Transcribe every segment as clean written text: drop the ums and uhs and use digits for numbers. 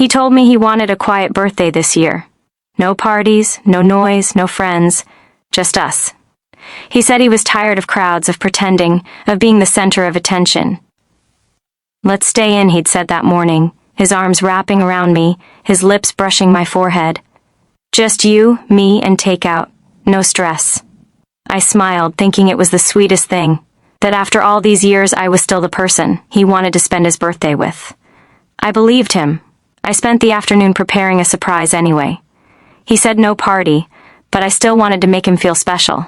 He told me he wanted a quiet birthday this year. No parties, no noise, no friends, just us. He said he was tired of crowds, of pretending, of being the center of attention. "Let's stay in," he'd said that morning, his arms wrapping around me, his lips brushing my forehead. "Just you, me, and takeout. No stress." I smiled, thinking it was the sweetest thing, that after all these years I was still the person he wanted to spend his birthday with. I believed him. I spent the afternoon preparing a surprise anyway. He said no party, but I still wanted to make him feel special.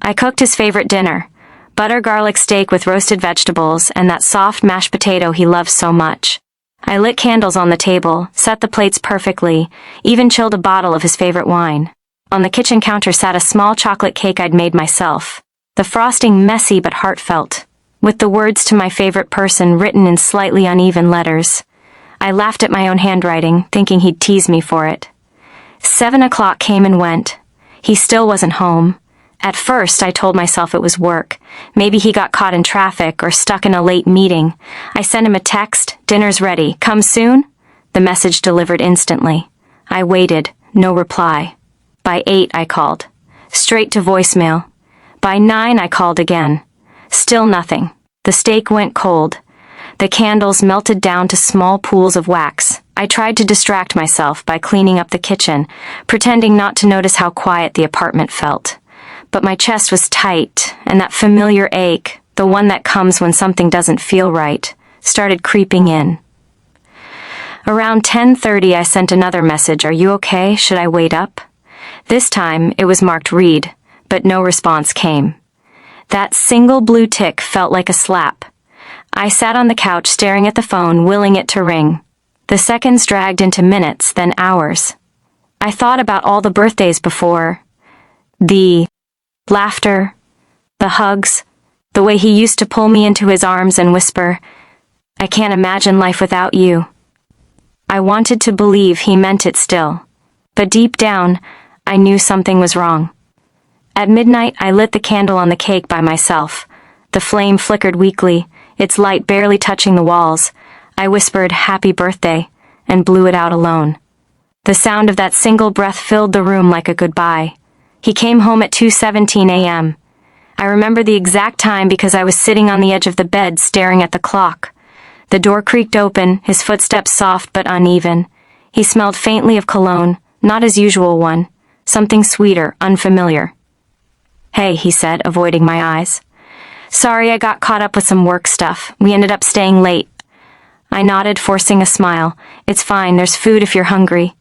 I cooked his favorite dinner, butter garlic steak with roasted vegetables and that soft mashed potato he loves so much. I lit candles on the table, set the plates perfectly, even chilled a bottle of his favorite wine. On the kitchen counter sat a small chocolate cake I'd made myself, the frosting messy but heartfelt, with the words to my favorite person written in slightly uneven letters. I laughed at my own handwriting, thinking he'd tease me for it. 7 o'clock came and went. He still wasn't home. At first, I told myself it was work. Maybe he got caught in traffic or stuck in a late meeting. I sent him a text, "Dinner's ready. Come soon?" The message delivered instantly. I waited. No reply. By 8, I called. Straight to voicemail. By 9, I called again. Still nothing. The steak went cold. The candles melted down to small pools of wax. I tried to distract myself by cleaning up the kitchen, pretending not to notice how quiet the apartment felt. But my chest was tight, and that familiar ache, the one that comes when something doesn't feel right, started creeping in. Around 10:30, I sent another message. "Are you okay? Should I wait up?" This time, it was marked read, but no response came. That single blue tick felt like a slap. I sat on the couch staring at the phone, willing it to ring. The seconds dragged into minutes, then hours. I thought about all the birthdays before. The laughter, the hugs, the way he used to pull me into his arms and whisper, "I can't imagine life without you." I wanted to believe he meant it still, but deep down, I knew something was wrong. At midnight, I lit the candle on the cake by myself. The flame flickered weakly, its light barely touching the walls. I whispered, "Happy birthday," and blew it out alone. The sound of that single breath filled the room like a goodbye. He came home at 2:17 a.m. I remember the exact time because I was sitting on the edge of the bed staring at the clock. The door creaked open, his footsteps soft but uneven. He smelled faintly of cologne, not his usual one, something sweeter, unfamiliar. "Hey," he said, avoiding my eyes. "Sorry, I got caught up with some work stuff. We ended up staying late." I nodded, forcing a smile. "It's fine, there's food if you're hungry."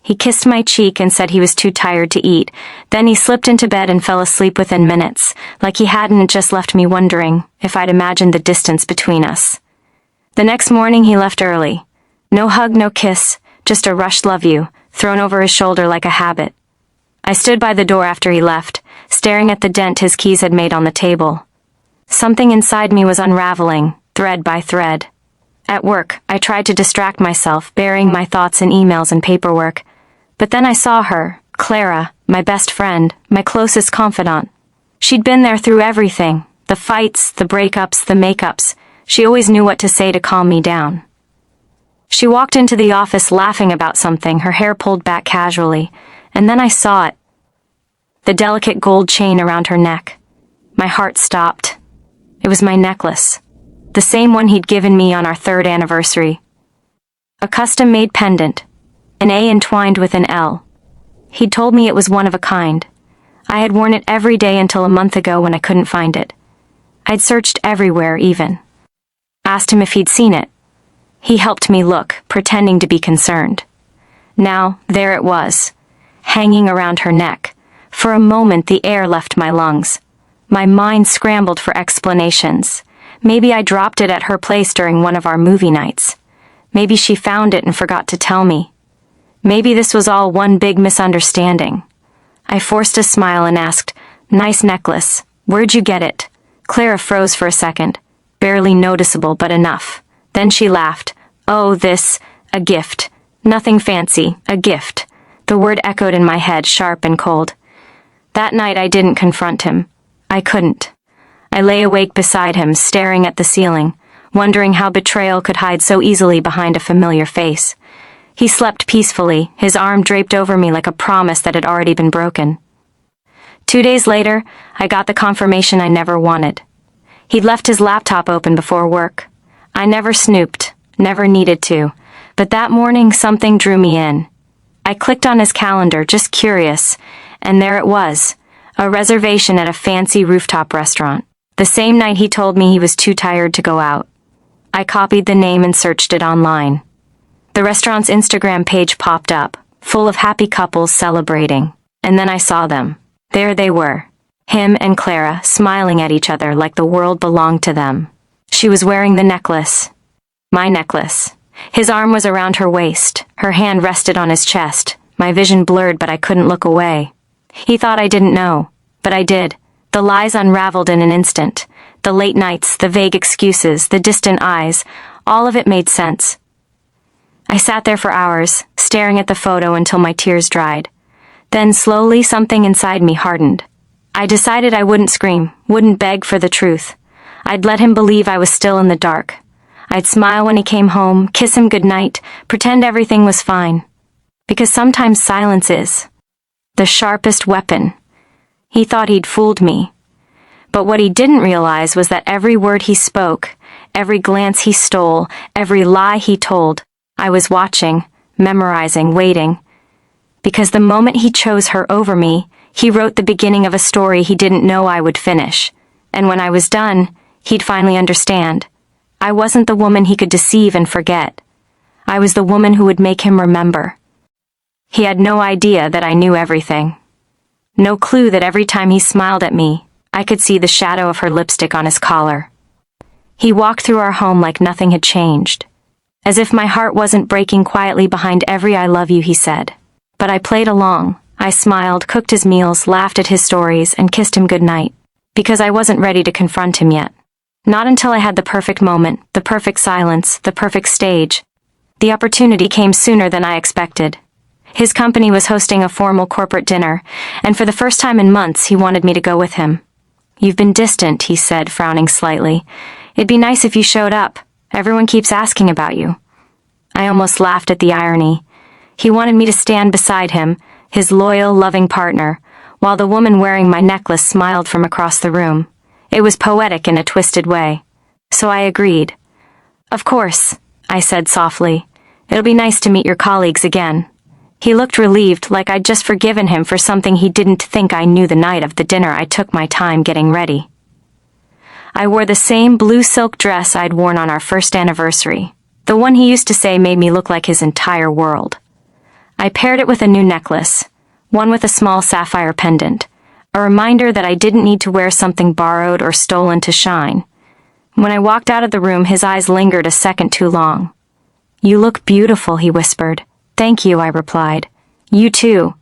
He kissed my cheek and said he was too tired to eat. Then he slipped into bed and fell asleep within minutes, like he hadn't just left me wondering if I'd imagined the distance between us. The next morning he left early. No hug, no kiss, just a rushed "love you," thrown over his shoulder like a habit. I stood by the door after he left, staring at the dent his keys had made on the table. Something inside me was unraveling, thread by thread. At work, I tried to distract myself, burying my thoughts in emails and paperwork. But then I saw her, Clara, my best friend, my closest confidant. She'd been there through everything, the fights, the breakups, the makeups. She always knew what to say to calm me down. She walked into the office laughing about something, her hair pulled back casually, and then I saw it. The delicate gold chain around her neck. My heart stopped. It was my necklace. The same one he'd given me on our 3rd anniversary. A custom-made pendant, an A entwined with an L. He'd told me it was one of a kind. I had worn it every day until a month ago when I couldn't find it. I'd searched everywhere, even. Asked him if he'd seen it. He helped me look, pretending to be concerned. Now, there it was, hanging around her neck. For a moment, the air left my lungs. My mind scrambled for explanations. Maybe I dropped it at her place during one of our movie nights. Maybe she found it and forgot to tell me. Maybe this was all one big misunderstanding. I forced a smile and asked, "Nice necklace. Where'd you get it?" Clara froze for a second, barely noticeable but enough. Then she laughed. "Oh, a gift. Nothing fancy, a gift." The word echoed in my head, sharp and cold. That night I didn't confront him. I couldn't. I lay awake beside him, staring at the ceiling, wondering how betrayal could hide so easily behind a familiar face. He slept peacefully, his arm draped over me like a promise that had already been broken. 2 days later, I got the confirmation I never wanted. He'd left his laptop open before work. I never snooped, never needed to, but that morning something drew me in. I clicked on his calendar, just curious, and there it was, a reservation at a fancy rooftop restaurant, the same night he told me he was too tired to go out. I copied the name and searched it online. The restaurant's Instagram page popped up, full of happy couples celebrating, and then I saw them. There they were, him and Clara, smiling at each other like the world belonged to them. She was wearing the necklace. My necklace. His arm was around her waist, her hand rested on his chest, my vision blurred but I couldn't look away. He thought I didn't know, but I did. The lies unraveled in an instant. The late nights, the vague excuses, the distant eyes, all of it made sense. I sat there for hours, staring at the photo until my tears dried. Then slowly something inside me hardened. I decided I wouldn't scream, wouldn't beg for the truth. I'd let him believe I was still in the dark. I'd smile when he came home, kiss him goodnight, pretend everything was fine. Because sometimes silence is the sharpest weapon. He thought he'd fooled me. But what he didn't realize was that every word he spoke, every glance he stole, every lie he told, I was watching, memorizing, waiting. Because the moment he chose her over me, he wrote the beginning of a story he didn't know I would finish. And when I was done, he'd finally understand. I wasn't the woman he could deceive and forget. I was the woman who would make him remember. He had no idea that I knew everything. No clue that every time he smiled at me, I could see the shadow of her lipstick on his collar. He walked through our home like nothing had changed. As if my heart wasn't breaking quietly behind every "I love you" he said. But I played along. I smiled, cooked his meals, laughed at his stories, and kissed him goodnight. Because I wasn't ready to confront him yet. Not until I had the perfect moment, the perfect silence, the perfect stage. The opportunity came sooner than I expected. His company was hosting a formal corporate dinner, and for the first time in months he wanted me to go with him. "You've been distant," he said, frowning slightly. "It'd be nice if you showed up. Everyone keeps asking about you." I almost laughed at the irony. He wanted me to stand beside him, his loyal, loving partner, while the woman wearing my necklace smiled from across the room. It was poetic in a twisted way. So I agreed. "Of course," I said softly. "It'll be nice to meet your colleagues again." He looked relieved, like I'd just forgiven him for something he didn't think I knew the night of the dinner I took my time getting ready. I wore the same blue silk dress I'd worn on our first anniversary, the one he used to say made me look like his entire world. I paired it with a new necklace, one with a small sapphire pendant, a reminder that I didn't need to wear something borrowed or stolen to shine. When I walked out of the room, his eyes lingered a second too long. "You look beautiful," he whispered. "Thank you," I replied. "You too."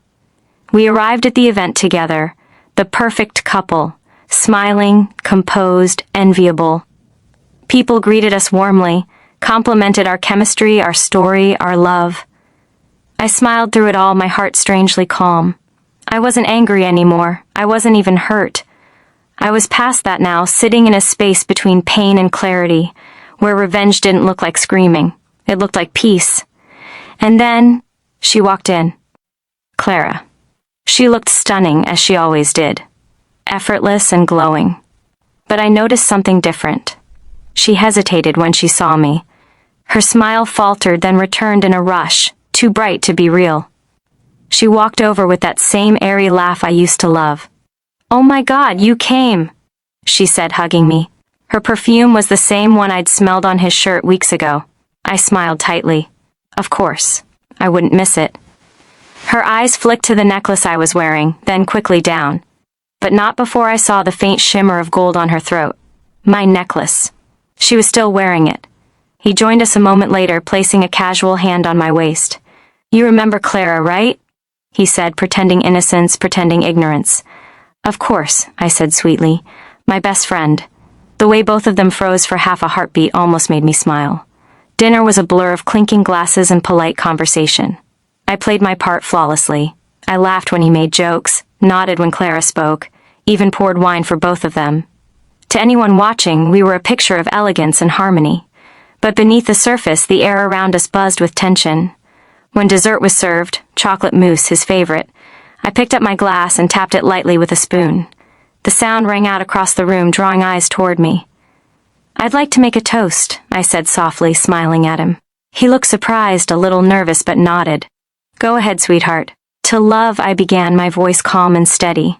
We arrived at the event together, the perfect couple, smiling, composed, enviable. People greeted us warmly, complimented our chemistry, our story, our love. I smiled through it all, my heart strangely calm. I wasn't angry anymore. I wasn't even hurt. I was past that now, sitting in a space between pain and clarity, where revenge didn't look like screaming. It looked like peace. And then, she walked in. Clara. She looked stunning, as she always did. Effortless and glowing. But I noticed something different. She hesitated when she saw me. Her smile faltered, then returned in a rush, too bright to be real. She walked over with that same airy laugh I used to love. "Oh my God, you came," she said, hugging me. Her perfume was the same one I'd smelled on his shirt weeks ago. I smiled tightly. Of course, I wouldn't miss it. Her eyes flicked to the necklace I was wearing, then quickly down. But not before I saw the faint shimmer of gold on her throat. My necklace. She was still wearing it. He joined us a moment later, placing a casual hand on my waist. "You remember Clara, right?" he said, pretending innocence, pretending ignorance. "Of course," I said sweetly. "My best friend." The way both of them froze for half a heartbeat almost made me smile. Dinner was a blur of clinking glasses and polite conversation. I played my part flawlessly. I laughed when he made jokes, nodded when Clara spoke, even poured wine for both of them. To anyone watching, we were a picture of elegance and harmony. But beneath the surface, the air around us buzzed with tension. When dessert was served, chocolate mousse, his favorite, I picked up my glass and tapped it lightly with a spoon. The sound rang out across the room, drawing eyes toward me. "I'd like to make a toast," I said softly, smiling at him. He looked surprised, a little nervous, but nodded. "Go ahead, sweetheart." "To love," I began, my voice calm and steady.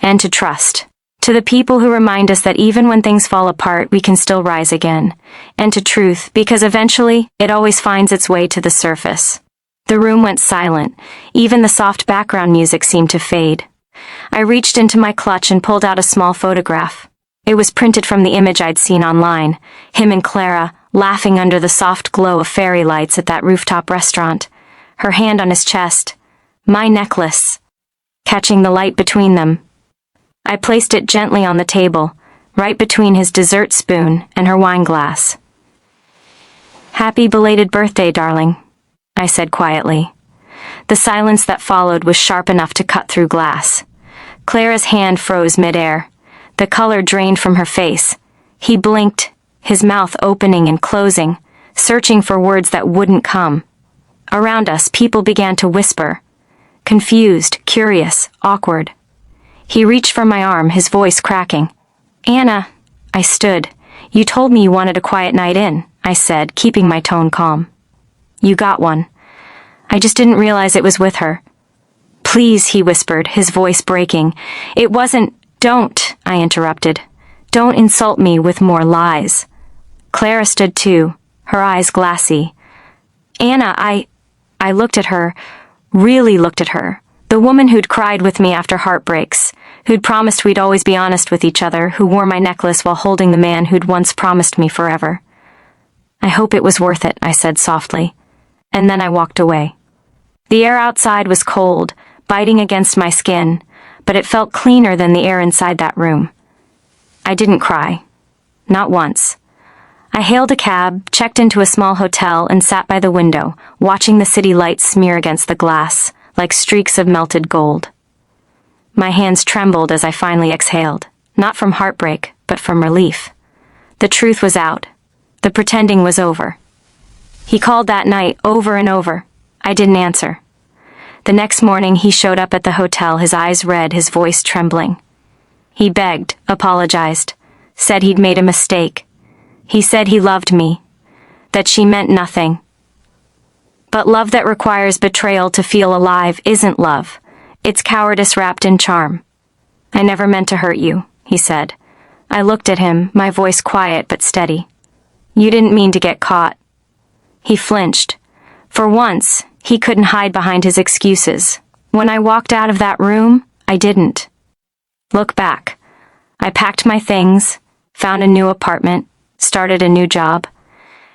"And to trust. To the people who remind us that even when things fall apart, we can still rise again. And to truth, because eventually, it always finds its way to the surface." The room went silent. Even the soft background music seemed to fade. I reached into my clutch and pulled out a small photograph. It was printed from the image I'd seen online, him and Clara, laughing under the soft glow of fairy lights at that rooftop restaurant, her hand on his chest, my necklace, catching the light between them. I placed it gently on the table, right between his dessert spoon and her wine glass. "Happy belated birthday, darling," I said quietly. The silence that followed was sharp enough to cut through glass. Clara's hand froze midair. The color drained from her face. He blinked, his mouth opening and closing, searching for words that wouldn't come. Around us, people began to whisper. Confused, curious, awkward. He reached for my arm, his voice cracking. "Anna," I stood. "You told me you wanted a quiet night in," I said, keeping my tone calm. "You got one. I just didn't realize it was with her." "Please," he whispered, his voice breaking. "It wasn't—" "Don't," I interrupted. "Don't insult me with more lies." Clara stood too, her eyes glassy. "Anna, I looked at her, really looked at her. The woman who'd cried with me after heartbreaks, who'd promised we'd always be honest with each other, who wore my necklace while holding the man who'd once promised me forever. I hope it was worth it," I said softly. And then I walked away. The air outside was cold, biting against my skin, but it felt cleaner than the air inside that room. I didn't cry. Not once. I hailed a cab, checked into a small hotel, and sat by the window, watching the city lights smear against the glass, like streaks of melted gold. My hands trembled as I finally exhaled, not from heartbreak, but from relief. The truth was out. The pretending was over. He called that night over and over. I didn't answer. The next morning he showed up at the hotel, his eyes red, his voice trembling. He begged, apologized, said he'd made a mistake. He said he loved me, that she meant nothing. But love that requires betrayal to feel alive isn't love. It's cowardice wrapped in charm. "I never meant to hurt you," he said. I looked at him, my voice quiet but steady. "You didn't mean to get caught." He flinched. For once, he couldn't hide behind his excuses. When I walked out of that room, I didn't. Look back. I packed my things, found a new apartment, started a new job.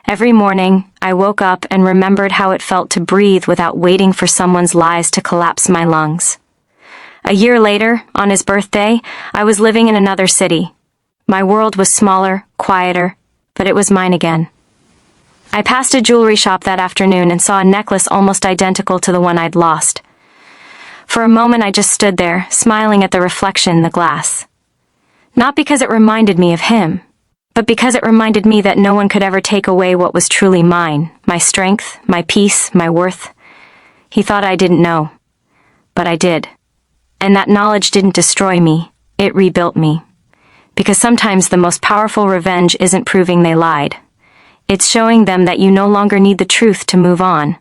Every morning, I woke up and remembered how it felt to breathe without waiting for someone's lies to collapse my lungs. A year later, on his birthday, I was living in another city. My world was smaller, quieter, but it was mine again. I passed a jewelry shop that afternoon and saw a necklace almost identical to the one I'd lost. For a moment I just stood there, smiling at the reflection in the glass. Not because it reminded me of him, but because it reminded me that no one could ever take away what was truly mine, my strength, my peace, my worth. He thought I didn't know, but I did. And that knowledge didn't destroy me, it rebuilt me. Because sometimes the most powerful revenge isn't proving they lied. It's showing them that you no longer need the truth to move on.